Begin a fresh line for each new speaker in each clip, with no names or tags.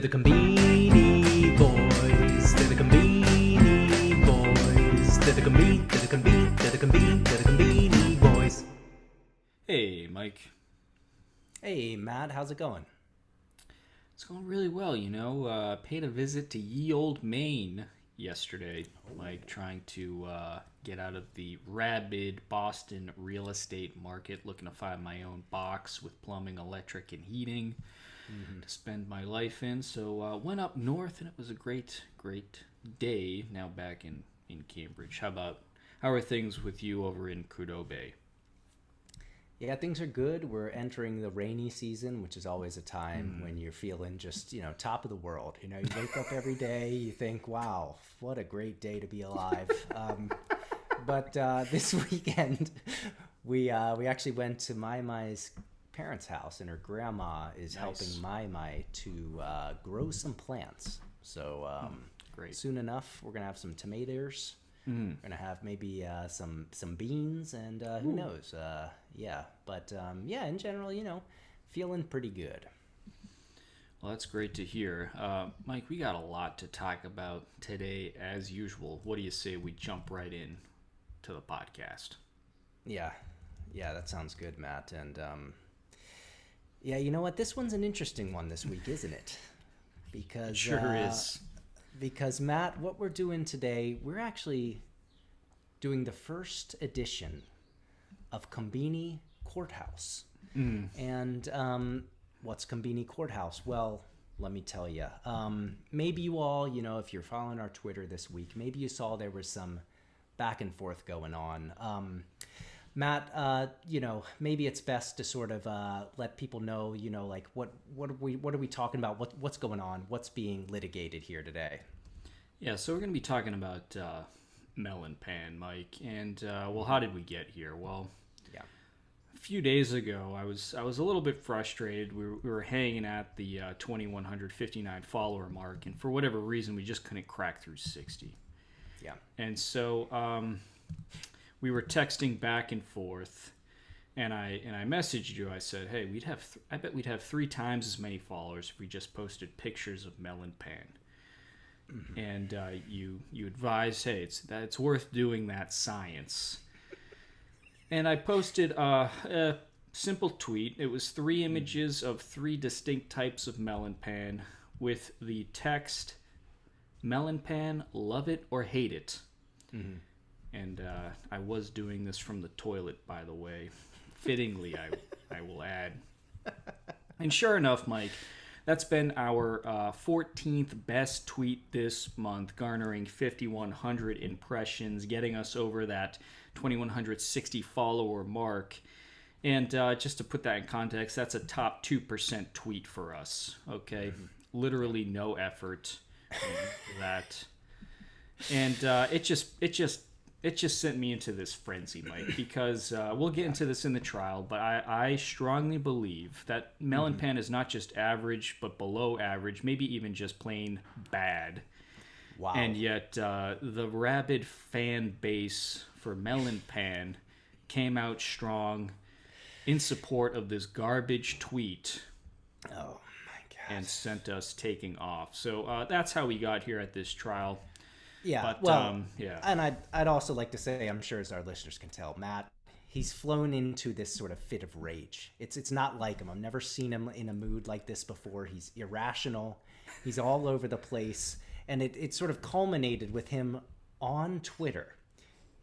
The Conbini Boys. They're the Conbini Boys. They're the Conbini Boys.
Hey, Mike.
Hey, Matt, how's it going?
It's going really well, paid a visit to ye old Maine yesterday, Mike, trying to get out of the rabid Boston real estate market, looking to find my own box with plumbing, electric, and heating to spend my life in. So went up north, and it was a great day now back in Cambridge. How are things with you over in Kudo Bay?
Yeah, things are good. We're entering the rainy season, which is always a time when you're feeling just, top of the world. You wake up every day, you think, wow, what a great day to be alive. But this weekend, we actually went to Mai's parents' house, and her grandma is helping Mai to grow some plants. So
Great.
Soon enough, we're going to have some tomatoes. We're going to have maybe some beans, and who knows. In general, feeling pretty good.
Well, that's great to hear. Mike, we got a lot to talk about today, as usual. What do you say we jump right in to the podcast?
Yeah, that sounds good, Matt. And you know what? This one's an interesting one this week, isn't it? Because
it sure is.
Because, Matt, what we're doing today, we're actually doing the first edition of Conbini Courthouse. And what's Conbini Courthouse? Well, let me tell you. Maybe you all, if you're following our Twitter this week, maybe you saw there was some back and forth going on. Matt, maybe it's best to sort of let people know, what are we talking about? What's going on? What's being litigated here today?
Yeah, so we're going to be talking about Melon Pan, Mike. And, how did we get here? Well, a few days ago, I was a little bit frustrated. We were hanging at the 2,159 follower mark, and for whatever reason, we just couldn't crack through 60.
Yeah.
And so we were texting back and forth, and I messaged you. I said, "Hey, I bet we'd have 3 times as many followers if we just posted pictures of Melon Pan." And you advised, "Hey, it's worth doing that science." And I posted a simple tweet. It was 3 images of 3 distinct types of Melon Pan with the text, "Melon Pan, love it or hate it." And I was doing this from the toilet, by the way. Fittingly, I will add. And sure enough, Mike, that's been our 14th best tweet this month, garnering 5,100 impressions, getting us over that 2,160 follower mark. And just to put that in context, that's a top 2% tweet for us. Okay, literally no effort in that, and it just sent me into this frenzy, Mike, because we'll get into this in the trial, but I strongly believe that Melon Pan is not just average, but below average, maybe even just plain bad.
Wow.
And yet the rabid fan base for Melon Pan came out strong in support of this garbage tweet.
Oh, my God.
And sent us taking off. So that's how we got here at this trial.
Yeah,
but,
and I'd also like to say, I'm sure as our listeners can tell, Matt, he's flown into this sort of fit of rage. It's not like him. I've never seen him in a mood like this before. He's irrational. He's all over the place. And it sort of culminated with him on Twitter.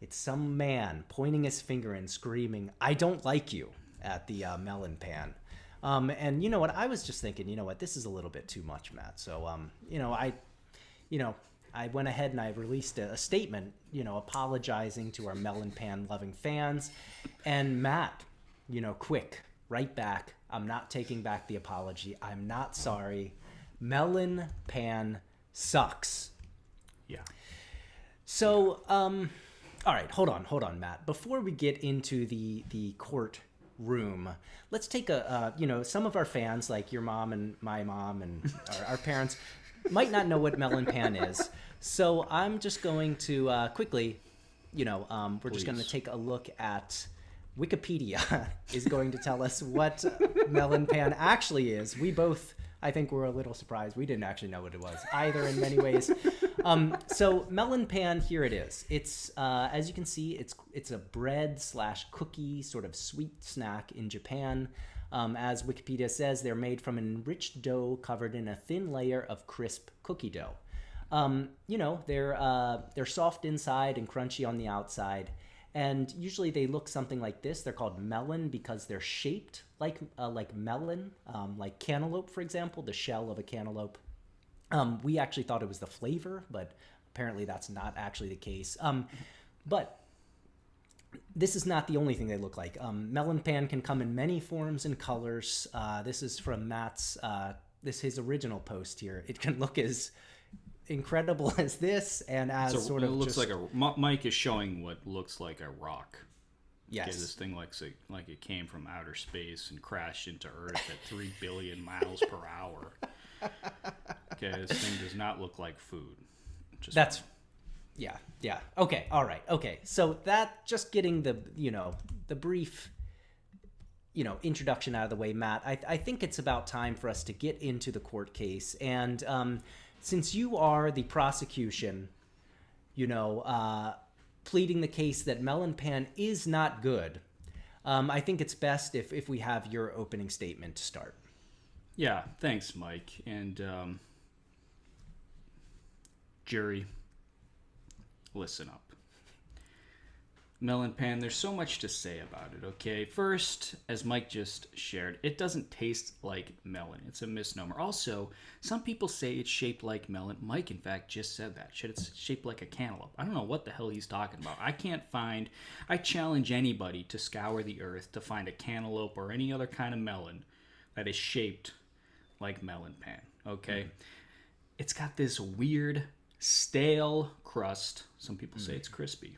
It's some man pointing his finger and screaming, "I don't like you," at the Melon Pan. And you know what? I was just thinking, this is a little bit too much, Matt. So, I went ahead and I released a statement, apologizing to our Melon Pan loving fans. And Matt, quick, right back. I'm not taking back the apology. I'm not sorry. Melon Pan sucks.
Yeah.
So, all right, hold on, Matt. Before we get into the courtroom, let's take some of our fans, like your mom and my mom and our parents, might not know what Melon Pan is. So I'm just going to quickly, we're just going to take a look at Wikipedia is going to tell us what Melon Pan actually is. We both I think we're a little surprised. We didn't actually know what it was either in many ways. So Melon Pan, here it is. It's as you can see, it's a bread / cookie sort of sweet snack in Japan. As Wikipedia says, they're made from an enriched dough covered in a thin layer of crisp cookie dough. They're soft inside and crunchy on the outside. And usually they look something like this. They're called melon because they're shaped like melon, like cantaloupe, for example, the shell of a cantaloupe. We actually thought it was the flavor, but apparently that's not actually the case. But this is not the only thing they look like. Melon Pan can come in many forms and colors. This is from Matt's, his original post here. It can look as incredible as this, and as sort of
it looks like Mike is showing what looks like a rock.
Yes.
Okay, this thing looks like it came from outer space and crashed into Earth at 3 billion miles per hour. Okay, this thing does not look like food. Yeah. Okay, all right. Okay, so that, just getting the brief introduction out of the way, Matt, I think it's about time for us to get into the court case. And since you are the prosecution, pleading the case that Melon Pan is not good, I think it's best if we have your opening statement to start. Yeah, thanks, Mike. And jury, listen up. Melon Pan, there's so much to say about it, okay? First, as Mike just shared, it doesn't taste like melon. It's a misnomer. Also, some people say it's shaped like melon. Mike, in fact, just said that. It's shaped like a cantaloupe. I don't know what the hell he's talking about. I challenge anybody to scour the earth to find a cantaloupe or any other kind of melon that is shaped like Melon Pan, okay? Mm. It's got this weird, stale crust. Some people say it's crispy.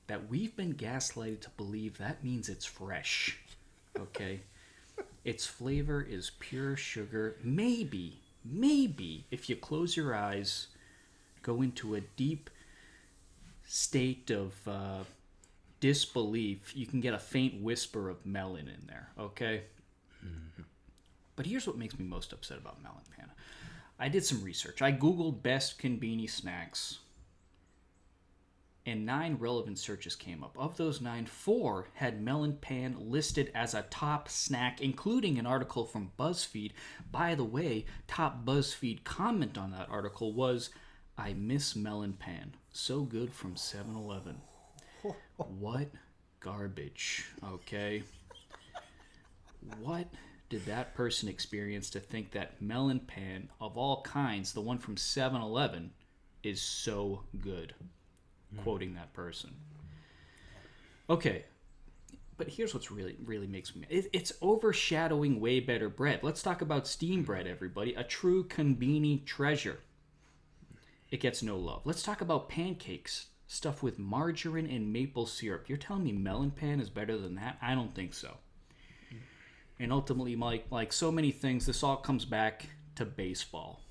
That we've been gaslighted to believe that means it's fresh, okay? Its flavor is pure sugar. Maybe, if you close your eyes, go into a deep state of disbelief, you can get a faint whisper of melon in there, okay? Mm-hmm. But here's what makes me most upset about Melon Pan. I did some research. I Googled best Conbini snacks, and 9 relevant searches came up. Of those 9, 4 had Melon Pan listed as a top snack, including an article from BuzzFeed. By the way, top BuzzFeed comment on that article was, "I miss Melon Pan. So good from 7-Eleven." What garbage, okay? What did that person experience to think that Melon Pan, of all kinds, the one from 7-Eleven, is so good? Quoting that person. Okay, but here's what's really makes me... It's overshadowing way better bread. Let's talk about steam bread, everybody. A true Conbini treasure. It gets no love. Let's talk about pancakes stuffed with margarine and maple syrup. You're telling me Melon Pan is better than that? I don't think so. And ultimately, Mike, like so many things, this all comes back to baseball.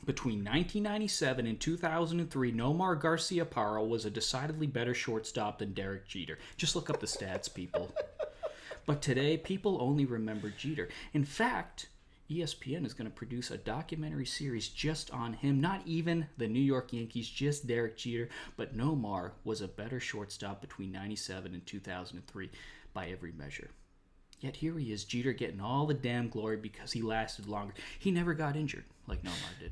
Between 1997 and 2003, Nomar Garciaparra was a decidedly better shortstop than Derek Jeter. Just look up the stats, people. But today, people only remember Jeter. In fact, ESPN is going to produce a documentary series just on him. Not even the New York Yankees, just Derek Jeter. But Nomar was a better shortstop between 97 and 2003 by every measure. Yet here he is, Jeter getting all the damn glory because he lasted longer. He never got injured like Nomar did.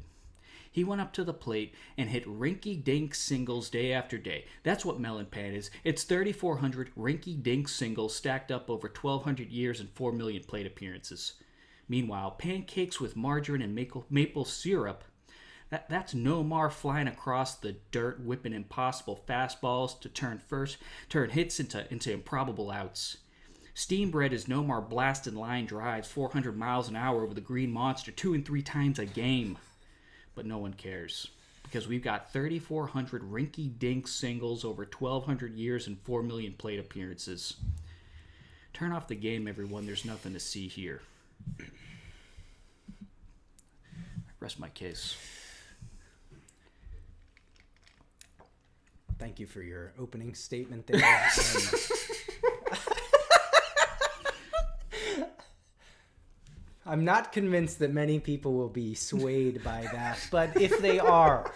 He went up to the plate and hit rinky-dink singles day after day. That's what Melon Pan is. It's 3,400 rinky-dink singles stacked up over 1,200 years and 4 million plate appearances. Meanwhile, pancakes with margarine and maple syrup, that's Nomar flying across the dirt, whipping impossible fastballs to turn hits into improbable outs. Steam bread is Nomar blasting line drives 400 miles an hour over the Green Monster 2 and 3 times a game. But no one cares, because we've got 3,400 rinky-dink singles over 1,200 years and 4 million plate appearances. Turn off the game, everyone. There's nothing to see here. Rest my case.
Thank you for your opening statement there. I'm not convinced that many people will be swayed by that, but if they are,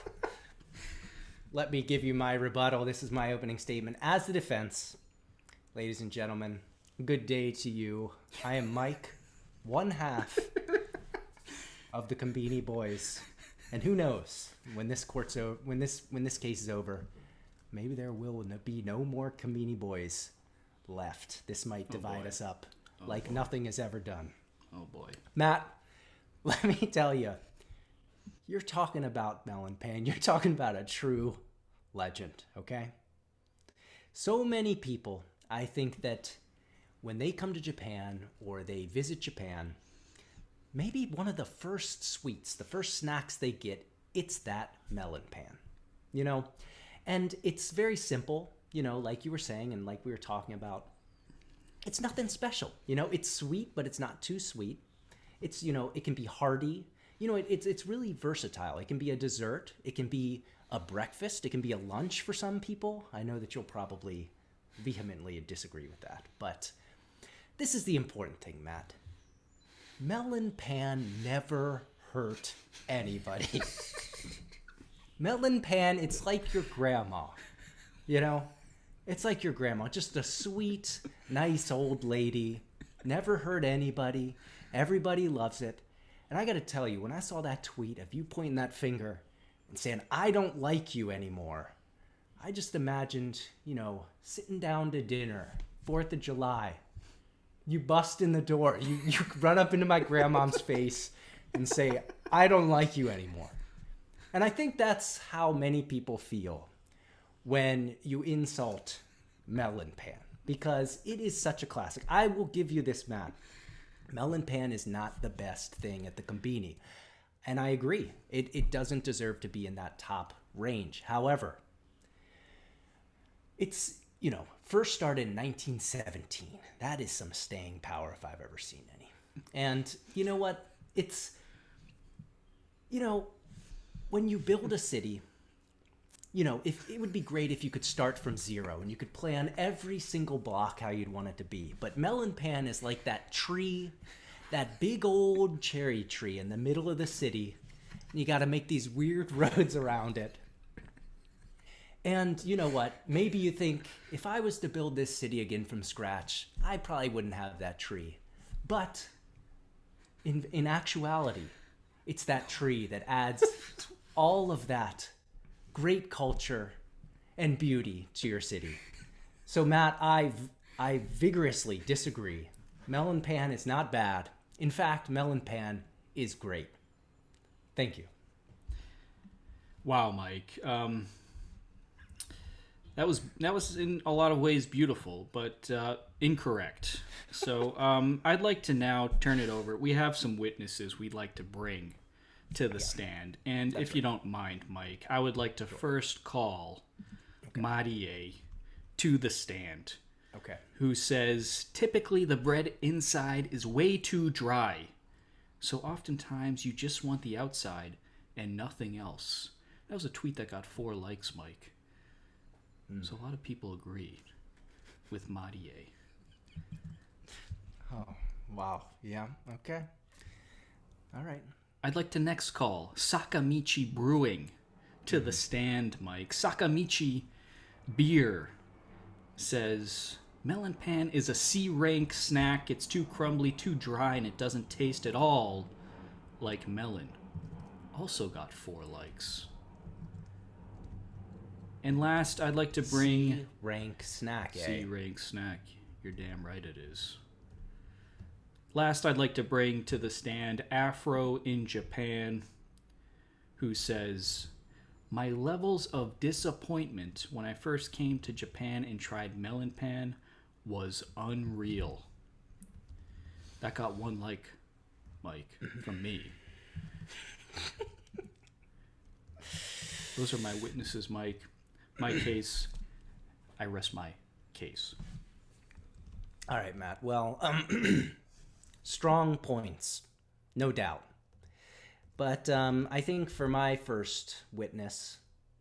let me give you my rebuttal. This is my opening statement. As the defense, ladies and gentlemen, good day to you. I am Mike, one half of the Conbini Boys, and who knows when this case is over, maybe there will be no more Conbini Boys left. This might divide us up like nothing has ever done.
Oh boy,
Matt, let me tell you, you're talking about Melon Pan. You're talking about a true legend. Okay. So many people, I think that when they come to Japan or they visit Japan, maybe one of the first sweets, the first snacks they get, it's that Melon Pan, you know? And it's very simple, you know, like you were saying and like we were talking about. It's nothing special, you know? It's sweet, but it's not too sweet. It's, you know, it can be hearty. You know, it's really versatile. It can be a dessert. It can be a breakfast. It can be a lunch for some people. I know that you'll probably vehemently disagree with that, but this is the important thing, Matt. Melon Pan never hurt anybody. Melon Pan, it's like your grandma, you know? It's like your grandma, just a sweet, nice old lady, never hurt anybody. Everybody loves it. And I got to tell you, when I saw that tweet of you pointing that finger and saying, I don't like you anymore, I just imagined, you know, sitting down to dinner, 4th of July. You bust in the door. You run up into my grandmom's face and say, I don't like you anymore. And I think that's how many people feel when you insult Melon Pan, because it is such a classic. I will give you this, Matt. Melon Pan is not the best thing at the Conbini. And I agree. It doesn't deserve to be in that top range. However, it's, you know, first started in 1917. That is some staying power if I've ever seen any. And you know what? It's, you know, when you build a city, you know, if it would be great if you could start from zero and you could plan every single block how you'd want it to be. But Melon Pan is like that tree, that big old cherry tree in the middle of the city. And you got to make these weird roads around it. And you know what? Maybe you think, if I was to build this city again from scratch, I probably wouldn't have that tree. But in actuality, it's that tree that adds all of that great culture and beauty to your city. So Matt, I vigorously disagree. Melon Pan is not bad. In fact, Melon Pan is great. Thank you.
Wow, Mike. That was in a lot of ways beautiful, but incorrect. So I'd like to now turn it over. We have some witnesses we'd like to bring to the stand. And that's if you don't mind, Mike, I would like to first call Marie to the stand.
Okay.
Who says, typically the bread inside is way too dry. So oftentimes you just want the outside and nothing else. That was a tweet that got 4 likes, Mike. So a lot of people agreed with Marie.
Oh, wow. Yeah, okay. All right.
I'd like to next call Sakamichi Brewing to the stand, Mike. Sakamichi Beer says, Melon Pan is a C-rank snack. It's too crumbly, too dry, and it doesn't taste at all like melon. Also got 4 likes. And last, I'd like to bring...
C-rank snack, eh?
C-rank snack. You're damn right it is. Last, I'd like to bring to the stand Afro in Japan, who says, my levels of disappointment when I first came to Japan and tried Melon Pan was unreal. That got 1 like, Mike, from me. Those are my witnesses, Mike. My case, I rest my case.
All right, Matt. Well, strong points, no doubt. But I think for my first witness,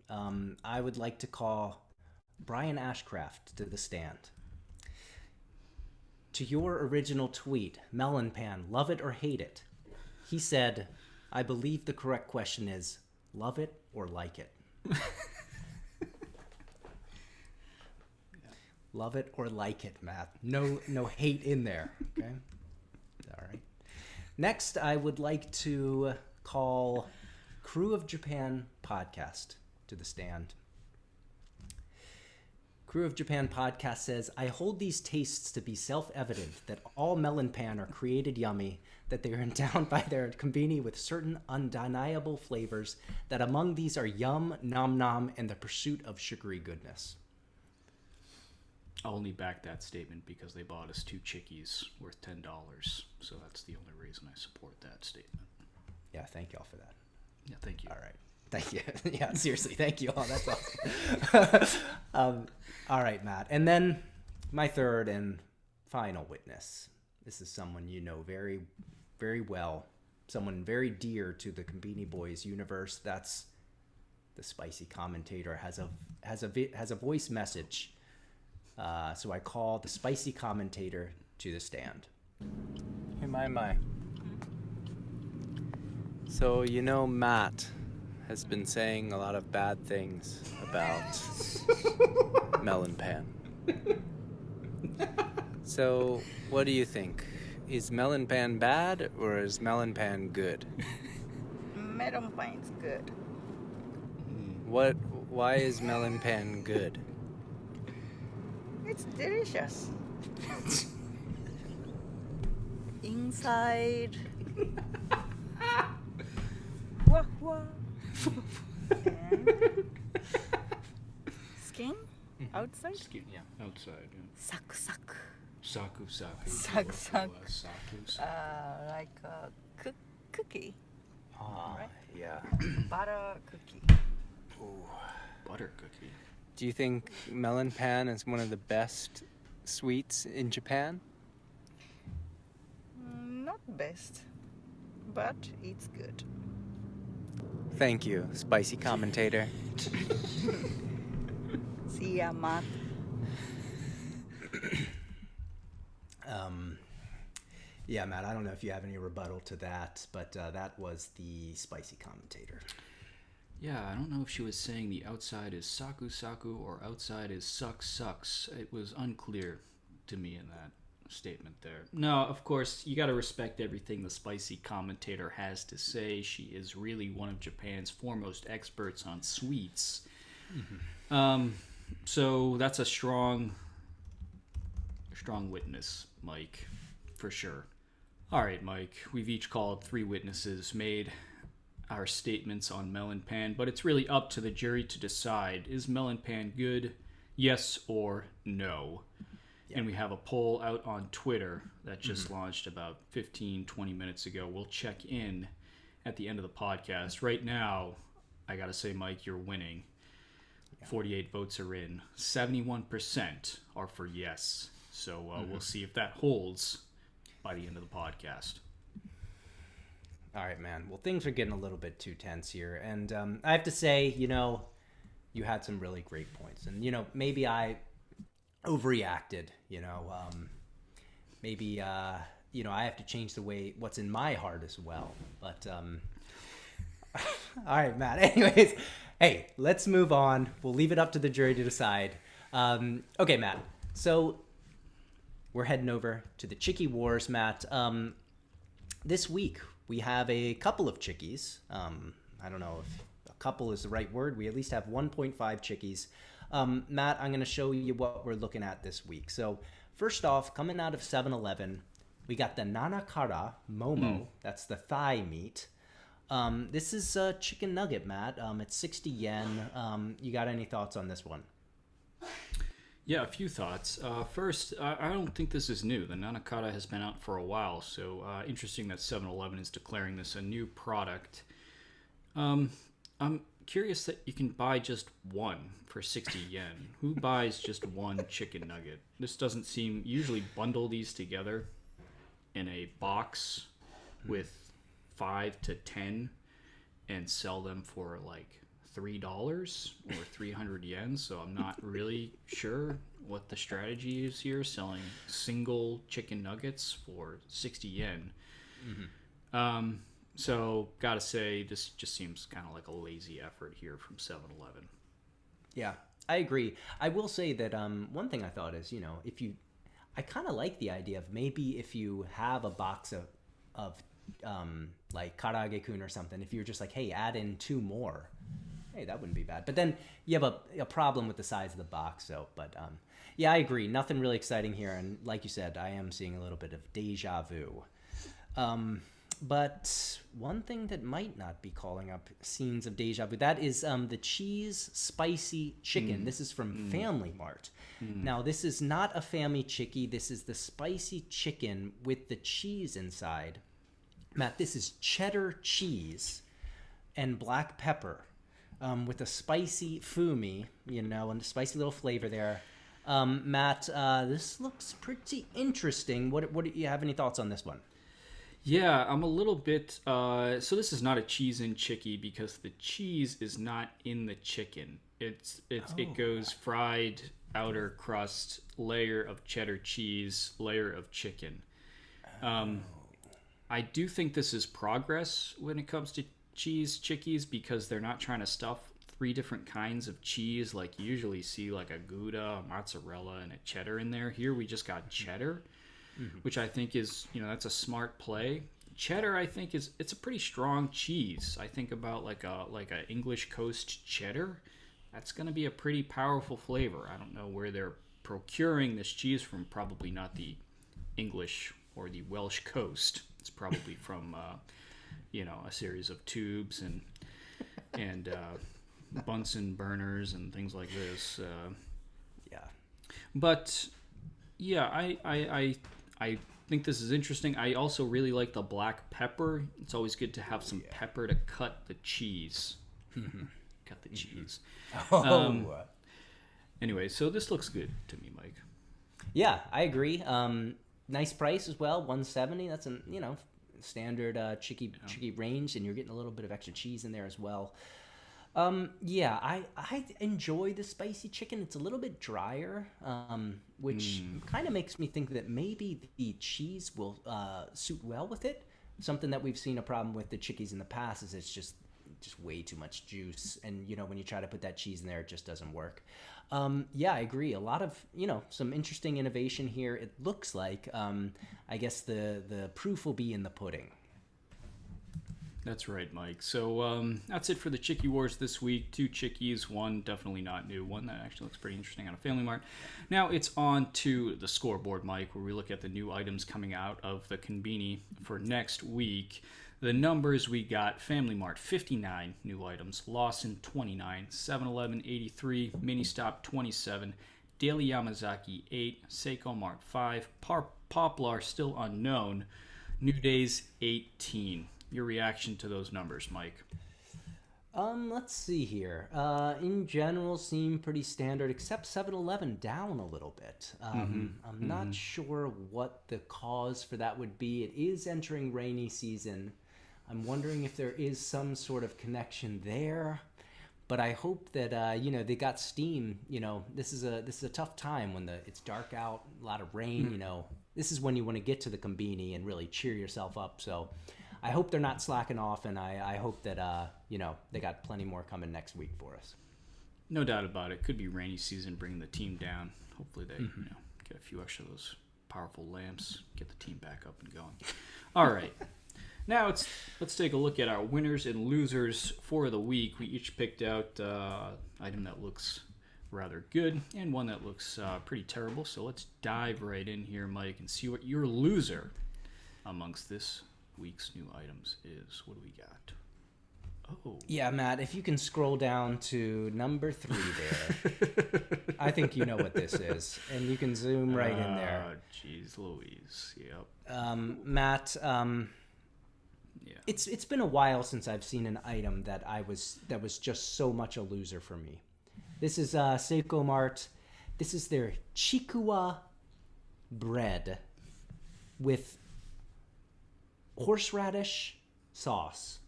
I would like to call Brian Ashcraft to the stand. to your original tweet, Melon Pan, love it or hate it. He said, I believe the correct question is, love it or like it? Love it or like it, Matt. No hate in there, okay? All right. Next, I would like to call Crew of Japan Podcast to the stand. Crew of Japan Podcast says, I hold these tastes to be self-evident that all Melon Pan are created yummy, that they are endowed by their Conbini with certain undeniable flavors, that among these are yum, nom nom, and the pursuit of sugary goodness.
I'll only back that statement because they bought us 2 chickies worth $10. So that's the only reason I support that statement.
Yeah, thank y'all for that.
Yeah, thank you.
All right. Thank you. Yeah, seriously, thank you all. That's awesome. All right, Matt. And then my third and final witness. This is someone you know very, very well. Someone very dear to the Conbini Boys universe. That's the spicy commentator. Has a voice message. So I call the spicy commentator to the stand. Hey, my. So, you know, Matt has been saying a lot of bad things about Melon Pan. So, what do you think? Is Melon Pan bad or is Melon Pan good?
Melon Pan's good.
Why is Melon Pan good?
It's delicious. Inside. Wah wah. And skin outside.
Skin, yeah, outside. Yeah.
Suck suck.
Saku saku.
Suck suck.
Saku saku.
Like a cookie. Right?
Yeah.
Butter cookie.
Ooh.
Butter cookie.
Do you think Melon Pan is one of the best sweets in Japan?
Not best, but it's good.
Thank you, spicy commentator.
See ya, Matt.
Yeah, Matt, I don't know if you have any rebuttal to that, but that was the spicy commentator.
Yeah, I don't know if she was saying the outside is saku saku or outside is sucks. It was unclear to me in that statement there. No, of course, you got to respect everything the spicy commentator has to say. She is really one of Japan's foremost experts on sweets. Mm-hmm. So that's a strong witness, Mike, for sure. All right, Mike, we've each called 3 witnesses, made our statements on Melon Pan, but it's really up to the jury to decide, is Melon Pan good, yes or no? Yeah. And we have a poll out on Twitter that just launched about 15-20 minutes ago. We'll check in at the end of the podcast. Right now, I gotta say, Mike, you're winning. 48 votes are in. 71% are for yes. So we'll see if that holds by the end of the podcast.
All right, man. Well, things are getting a little bit too tense here. And I have to say, you had some really great points. And, maybe I overreacted, maybe, I have to change the way what's in my heart as well. But, all right, Matt. Anyways, hey, let's move on. We'll leave it up to the jury to decide. Okay, Matt. So we're heading over to the Chicky Wars, Matt. This week, we have a couple of chickies. I don't know if a couple is the right word. We at least have 1.5 chickies. Matt, I'm going to show you what we're looking at this week. So first off, coming out of 7-Eleven, we got the Nanakara Momo. That's the thigh meat. This is a chicken nugget, Matt. It's 60 yen. You got any thoughts on this one?
Yeah, a few thoughts. First, I don't think this is new. The Nanakata has been out for a while, so interesting that 7-Eleven is declaring this a new product. I'm curious that you can buy just one for 60 yen. Who buys just one chicken nugget? This doesn't seem... Usually bundle these together in a box with 5 to 10 and sell them for like $3 or 300 yen, so I'm not really sure what the strategy is here, selling single chicken nuggets for 60 yen. So gotta say, this just seems kind of like a lazy effort here from 7-Eleven.
Yeah, I agree. I will say that one thing I thought is, I kind of like the idea of maybe if you have a box of like karage-kun or something, if you're just like, hey, add in 2 more, hey, that wouldn't be bad. But then you have a problem with the size of the box. So, but yeah, I agree. Nothing really exciting here. And like you said, I am seeing a little bit of deja vu. But one thing that might not be calling up scenes of deja vu, that is the cheese spicy chicken. This is from Family Mart. Now, this is not a family chickie. This is the spicy chicken with the cheese inside. Matt, this is cheddar cheese and black pepper with a spicy fumi, and a spicy little flavor there. Matt, this looks pretty interesting. What do you have any thoughts on this one?
Yeah, I'm a little bit... so this is not a cheese-in chickie because the cheese is not in the chicken. It goes fried, outer crust, layer of cheddar cheese, layer of chicken. I do think this is progress when it comes to cheese chickies because they're not trying to stuff 3 different kinds of cheese like you usually see, like a Gouda, a mozzarella, and a cheddar in there. Here we just got cheddar. Which I think is, that's a smart play. Cheddar, I think it's a pretty strong cheese. I think about like a English coast cheddar. That's going to be a pretty powerful flavor. I don't know where they're procuring this cheese from. Probably not the English or the Welsh coast. It's probably from a series of tubes and Bunsen burners and things like this. But yeah, I think this is interesting. I also really like the black pepper. It's always good to have some pepper to cut the cheese. Cut the cheese. Anyway, so this looks good to me, Mike.
Yeah, I agree. Nice price as well, $170. That's a standard chicky range, and you're getting a little bit of extra cheese in there as well. Yeah, I enjoy the spicy chicken. It's a little bit drier, which kind of makes me think that maybe the cheese will suit well with it. Something that we've seen a problem with the chickies in the past is it's just way too much juice, and when you try to put that cheese in there, it just doesn't work. Yeah, I agree. A lot of some interesting innovation here. It looks like I guess the proof will be in the pudding.
That's right, Mike. So that's it for the Chicky Wars this week. 2 chickies, one definitely not new, one that actually looks pretty interesting on a Family Mart. Now it's on to the scoreboard, Mike, where we look at the new items coming out of the Conbini for next week. The numbers we got: Family Mart 59 new items, Lawson 29, 7-Eleven 83, Mini Stop 27, Daily Yamazaki 8, Seiko Mart 5, Poplar still unknown, New Days 18. Your reaction to those numbers, Mike?
Let's see here. In general, seem pretty standard, except 7-Eleven down a little bit. I'm not sure what the cause for that would be. It is entering rainy season. I'm wondering if there is some sort of connection there. But I hope that they got steam. This is a tough time when it's dark out, a lot of rain. This is when you want to get to the Conbini and really cheer yourself up. So I hope they're not slacking off, and I hope that they got plenty more coming next week for us.
No doubt about it. Could be rainy season, bringing the team down. Hopefully they get a few extra of those powerful lamps, get the team back up and going. All right. Now let's take a look at our winners and losers for the week. We each picked out an item that looks rather good and one that looks pretty terrible. So let's dive right in here, Mike, and see what your loser amongst this week's new items is. What do we got? Oh.
Yeah, Matt, if you can scroll down to number 3 there. I think you know what this is. And you can zoom right in there.
Jeez Louise. Yep.
Matt,
yeah.
It's been a while since I've seen an item that was just so much a loser for me. This is Seiko Mart. This is their Chikuwa bread with horseradish sauce.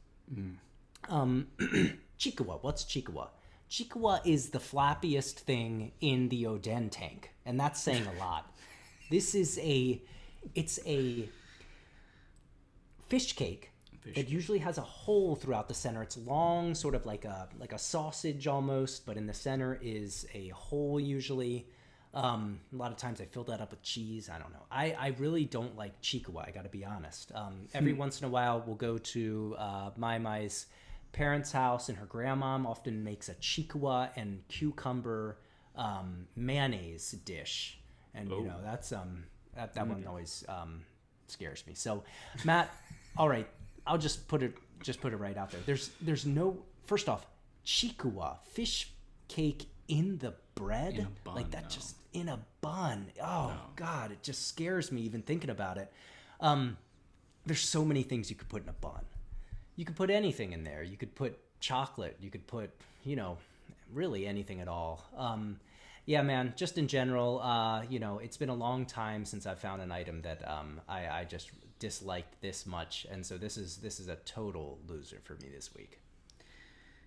Chikuwa. What's Chikuwa? Chikuwa is the flappiest thing in the Oden tank, and that's saying a lot. It's a fish cake that usually has a hole throughout the center. It's long, sort of like a sausage almost, but in the center is a hole usually. A lot of times I fill that up with cheese. I don't know. I really don't like Chikuwa, I got to be honest. Every once in a while, we'll go to Mai's parents' house, and her grandmom often makes a Chikuwa and cucumber mayonnaise dish. And, you know, that's that one always scares me. So, Matt, all right, I'll just put it right out there. There's no, first off, Chikuwa, fish cake in the bread,
In a bun,
like that,
no.
just in a bun. Oh God, it just scares me even thinking about it. There's so many things you could put in a bun. You could put anything in there. You could put chocolate. You could put, you know, really anything at all. Yeah, man, just in general, you know, it's been a long time since I've found an item that I just disliked this much, and so this is a total loser for me this week.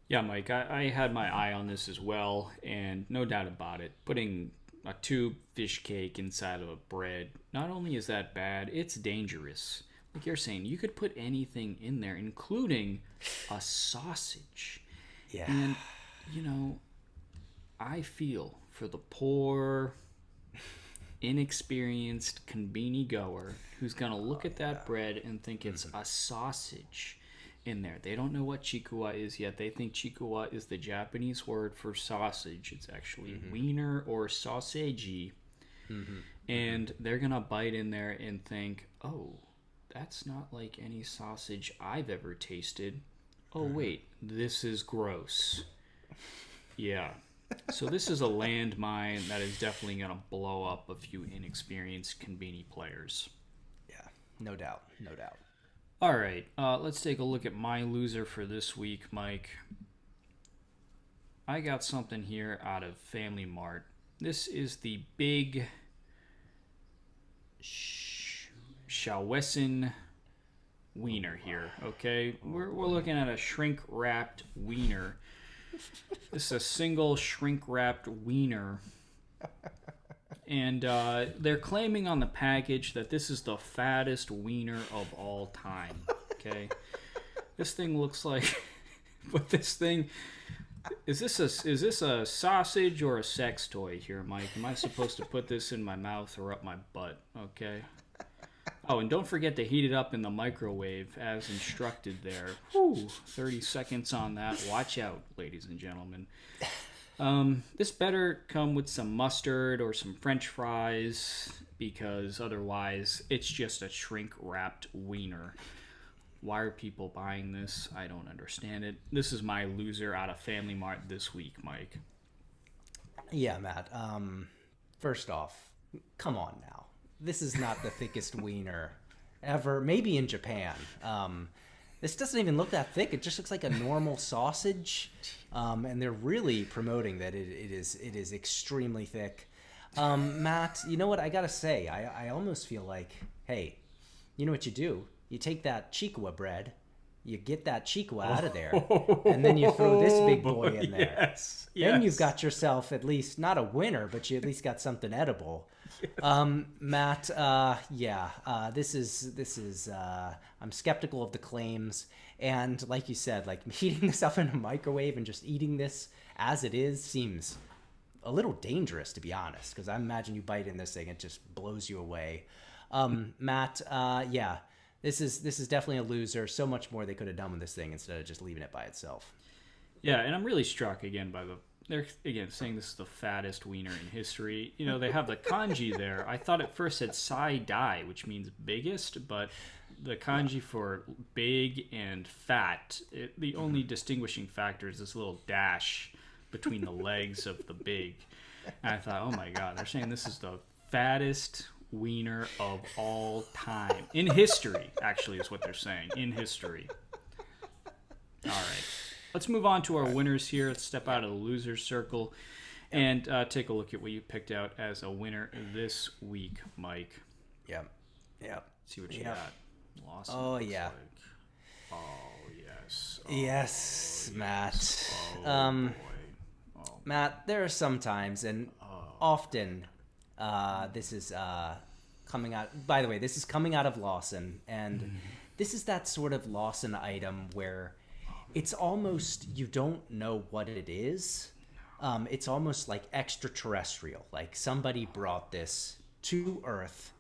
Yeah, Mike, I had my eye on this as well, and no doubt about it, putting a tube fish cake inside of a bread, not only is that bad, it's dangerous. Like you're saying, you could put anything in there, including a sausage.
Yeah.
And, you know, I feel for the poor, inexperienced Conbini goer who's going to look at that bread and think it's a sausage in there. They don't know what Chikuwa is yet. They think Chikuwa is the Japanese word for sausage. It's actually Wiener or sausage. And they're going to bite in there and think, oh, that's not like any sausage I've ever tasted. Oh, wait, this is gross. Yeah. So this is a landmine that is definitely going to blow up a few inexperienced Conbini players.
Yeah, no doubt.
All right, let's take a look at my loser for this week, Mike. I got something here out of Family Mart. This is the big Shawessen Wiener here, okay? We're looking at a shrink-wrapped Wiener. This is a single shrink-wrapped Wiener. And they're claiming on the package that this is the fattest wiener of all time. Okay, this thing looks like, but this thing is this a sausage or a sex toy here, Mike? Am I supposed to put this in my mouth or up my butt? Okay. Oh, and don't forget to heat it up in the microwave as instructed there. Whew, 30 seconds on that. Watch out, ladies and gentlemen. This better come with some mustard or some French fries, because otherwise it's just a shrink-wrapped wiener. Why are people buying this? I don't understand it. This is my loser out of Family Mart this week, Mike.
Yeah, Matt. First off, come on now. This is not the thickest wiener ever. Maybe in Japan. This doesn't even look that thick. It just looks like a normal sausage. And they're really promoting that it is extremely thick. Matt, you know what? I got to say, I almost feel like, hey, you know what you do? You take that Chikuwa bread, you get that Chikuwa out of there, and then you throw this big boy in there.
Yes.
Then you've got yourself at least, not a winner, but you at least got something edible. Matt, this is I'm skeptical of the claims, and like you said, like heating this up in a microwave and just eating this as it is seems a little dangerous, to be honest, because I imagine you bite in this thing, it just blows you away. Matt, this is definitely a loser. So much more they could have done with this thing instead of just leaving it by itself.
Yeah, and I'm really struck again by they're again saying this is the fattest wiener in history. You know, they have the kanji there. I thought at first it said sai-dai, which means biggest, but the kanji for big and fat, the only distinguishing factor is this little dash between the legs of the big. And I thought, oh my God, they're saying this is the fattest wiener of all time. In history, actually, is what they're saying. In history. All right. Let's move on to our winners here. Let's step out of the loser's circle and take a look at what you picked out as a winner this week, Mike.
Yep.
See what you got. Lawson.
Oh, yeah.
Like. Oh, yes. Oh,
Yes. Matt.
Boy.
Matt, there are some times, and often, this is coming out. By the way, this is coming out of Lawson, and this is that sort of Lawson item where it's almost you don't know what it is. It's almost like extraterrestrial. Like somebody brought this to Earth,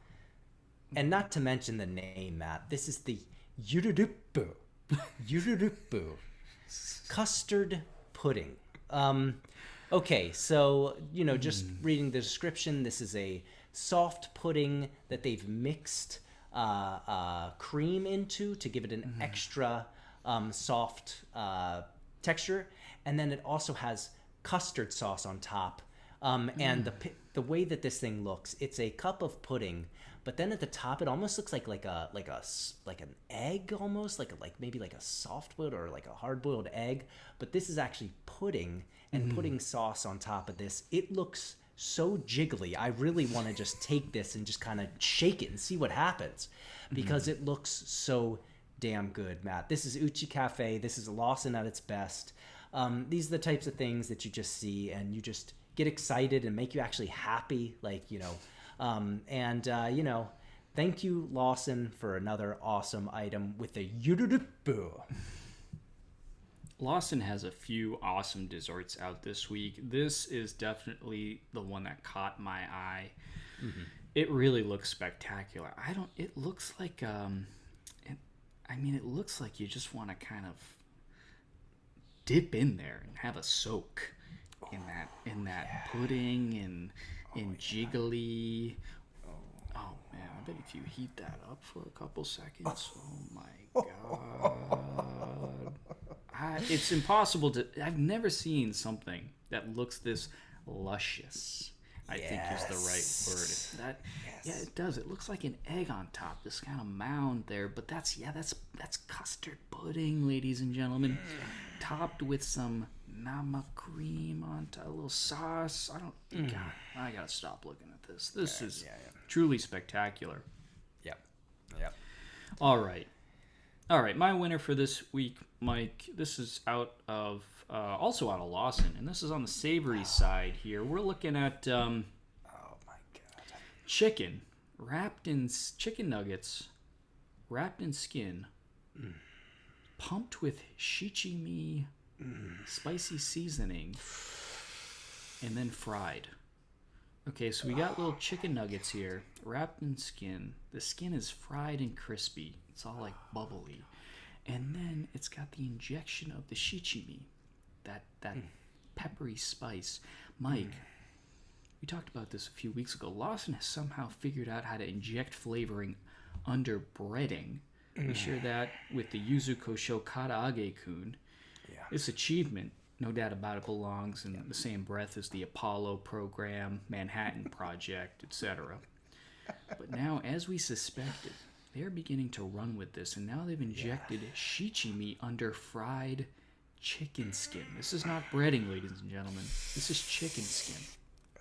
and not to mention the name, Matt. This is the Yururupu. Yururupu. Custard pudding. Okay, so, just reading the description, this is a soft pudding that they've mixed cream into to give it an extra soft texture. And then it also has custard sauce on top. And the way that this thing looks, it's a cup of pudding, but then at the top it almost looks like an egg, almost like maybe like a soft boiled or like a hard boiled egg, but this is actually pudding and pudding sauce on top of this. It looks so jiggly. I really want to just take this and just kind of shake it and see what happens, because it looks so damn good, Matt. This is Uchi Cafe. This is Lawson at its best. These are the types of things that you just see and you just get excited and make you actually happy, thank you, Lawson, for another awesome item with the Yururupu.
Lawson has a few awesome desserts out this week. This is definitely the one that caught my eye. It really looks spectacular. It looks like it looks like you just want to kind of dip in there and have a soak in that pudding and jiggly. Oh man, I bet if you heat that up for a couple seconds, oh my god. It's impossible to. I've never seen something that looks this luscious. I think is the right word. Yeah, it does. It looks like an egg on top, this kind of mound there. But that's custard pudding, ladies and gentlemen, topped with some nama cream on top, a little sauce. God, I gotta stop looking at this. This is truly spectacular.
Yep.
All right. My winner for this week, Mike. This is also out of Lawson, and this is on the savory side here. We're looking at
Oh my god.
chicken nuggets wrapped in skin, pumped with shichimi spicy seasoning, and then fried. Okay, so we got little chicken nuggets here wrapped in skin. The skin is fried and crispy. It's all like bubbly. And then it's got the injection of the shichimi, that peppery spice. Mike, we talked about this a few weeks ago. Lawson has somehow figured out how to inject flavoring under breading. We share that with the Yuzu Kosho Karaage-kun.
Yeah.
This achievement, no doubt about it, belongs in the same breath as the Apollo program, Manhattan Project, etc. But now, as we suspected, they're beginning to run with this, and now they've injected shichimi under fried chicken skin. This is not breading, ladies and gentlemen. This is chicken skin.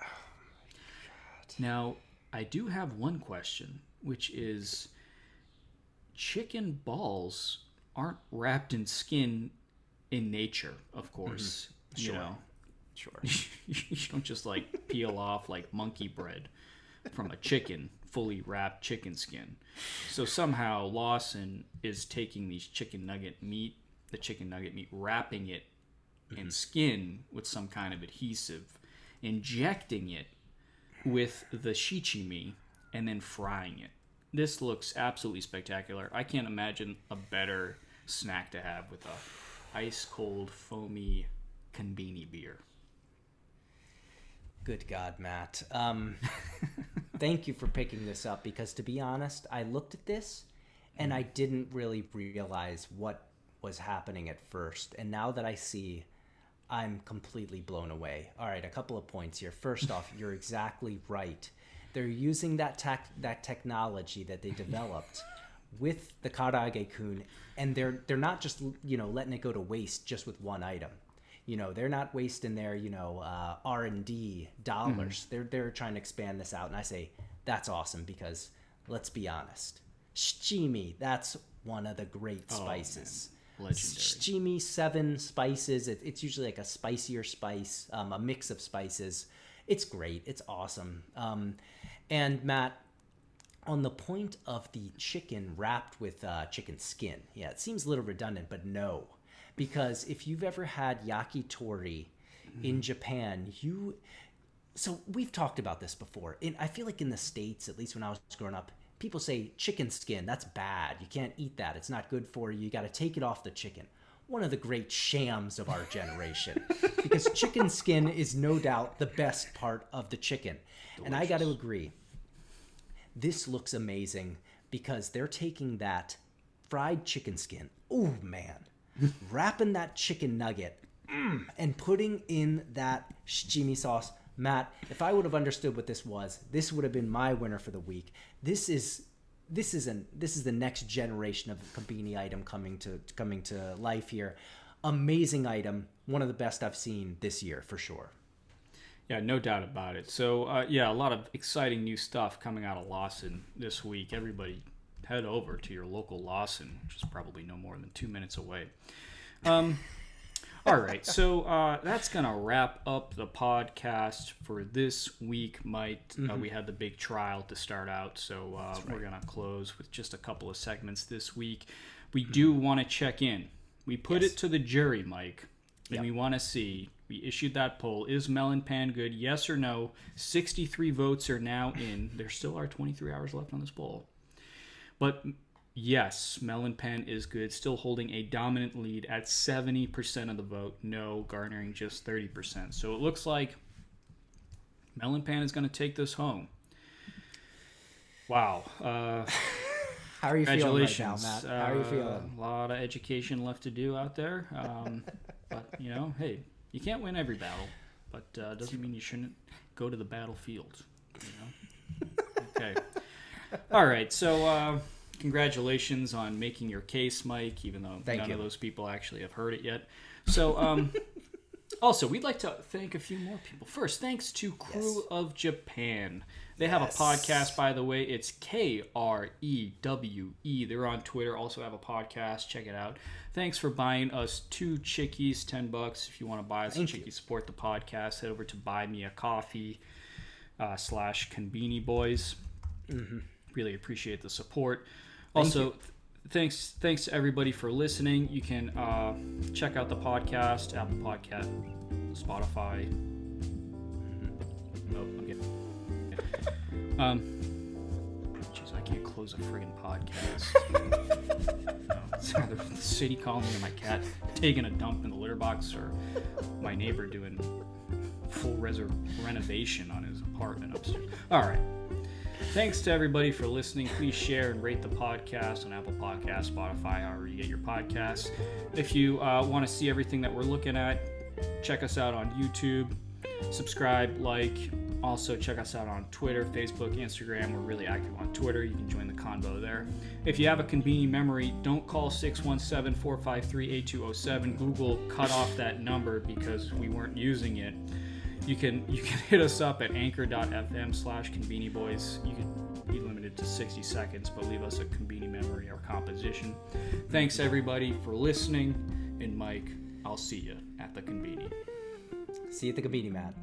Oh my god.
Now, I do have one question, which is, chicken balls aren't wrapped in skin in nature, of course.
Sure.
You know,
Sure.
you don't just like peel off like monkey bread from a chicken, fully wrapped chicken skin. So somehow Lawson is taking the chicken nugget meat, wrapping it in skin with some kind of adhesive, injecting it with the shichimi, and then frying it. This looks absolutely spectacular. I can't imagine a better snack to have with a ice cold foamy Conbini beer.
Good God, Matt. Thank you for picking this up, because to be honest, I looked at this and I didn't really realize what was happening at first. And now that I see, I'm completely blown away. All right, a couple of points here. First off, you're exactly right. They're using that technology that they developed with the Karaage-kun, and they're not just letting it go to waste just with one item. They're not wasting their R&D dollars. They're trying to expand this out, and I say that's awesome, because let's be honest, shichimi, that's one of the great spices. Shijimi 7 spices. It's usually like a spicier spice, a mix of spices. It's great. It's awesome. And Matt, on the point of the chicken wrapped with chicken skin, yeah, it seems a little redundant, but no. Because if you've ever had yakitori in Japan, so we've talked about this before. I feel like in the States, at least when I was growing up, people say chicken skin, that's bad. You can't eat that. It's not good for you. You got to take it off the chicken. One of the great shams of our generation. Because chicken skin is no doubt the best part of the chicken. Delicious. And I got to agree. This looks amazing because they're taking that fried chicken skin. Oh, man. Wrapping that chicken nugget and putting in that shijimi sauce. Matt, if I would have understood what this was, this would have been my winner for the week. This is the next generation of Conbini item coming to life here. Amazing item, one of the best I've seen this year for sure.
Yeah, no doubt about it. So a lot of exciting new stuff coming out of Lawson this week. Everybody head over to your local Lawson, which is probably no more than 2 minutes away. All right, so that's going to wrap up the podcast for this week, Mike. We had the big trial to start out, so we're going to close with just a couple of segments this week. We do want to check in. We put it to the jury, Mike, and we want to see. We issued that poll. Is Melon Pan good? Yes or no? 63 votes are now in. There still are 23 hours left on this poll. But yes, Melon Pan is good, still holding a dominant lead at 70% of the vote. No, garnering just 30%. So it looks like Melon Pan is going to take this home. Wow.
How are you feeling right now, Matt? How are you feeling?
A lot of education left to do out there. But, hey, you can't win every battle. But doesn't mean you shouldn't go to the battlefield. Okay. All right, so congratulations on making your case, Mike, even though none of those people actually have heard it yet. So also, we'd like to thank a few more people. First, thanks to Crew of Japan. They have a podcast, by the way. It's KREWE. They're on Twitter, also have a podcast. Check it out. Thanks for buying us 2 Chickies, $10. If you want to buy us a Chickie, support the podcast, head over to Buy Me a Coffee / Conbini Boys. Really appreciate the support. Also, thanks to everybody for listening. You can check out the podcast, Apple Podcast, Spotify. Jeez, I can't close a friggin' podcast. It's either the city calling me or my cat taking a dump in the litter box or my neighbor doing full renovation on his apartment upstairs. All right. Thanks to everybody for listening. Please share and rate the podcast on Apple Podcasts, Spotify, however you get your podcasts. If you want to see everything that we're looking at, check us out on YouTube. Subscribe, like. Also, check us out on Twitter, Facebook, Instagram. We're really active on Twitter. You can join the convo there. If you have a Conbini memory, don't call 617-453-8207. Google cut off that number because we weren't using it. You can hit us up at anchor.fm/Conbini Boys. You can be limited to 60 seconds, but leave us a Conbini memory or composition. Thanks, everybody, for listening. And Mike, I'll see you at the Conbini.
See you at the Conbini, Matt.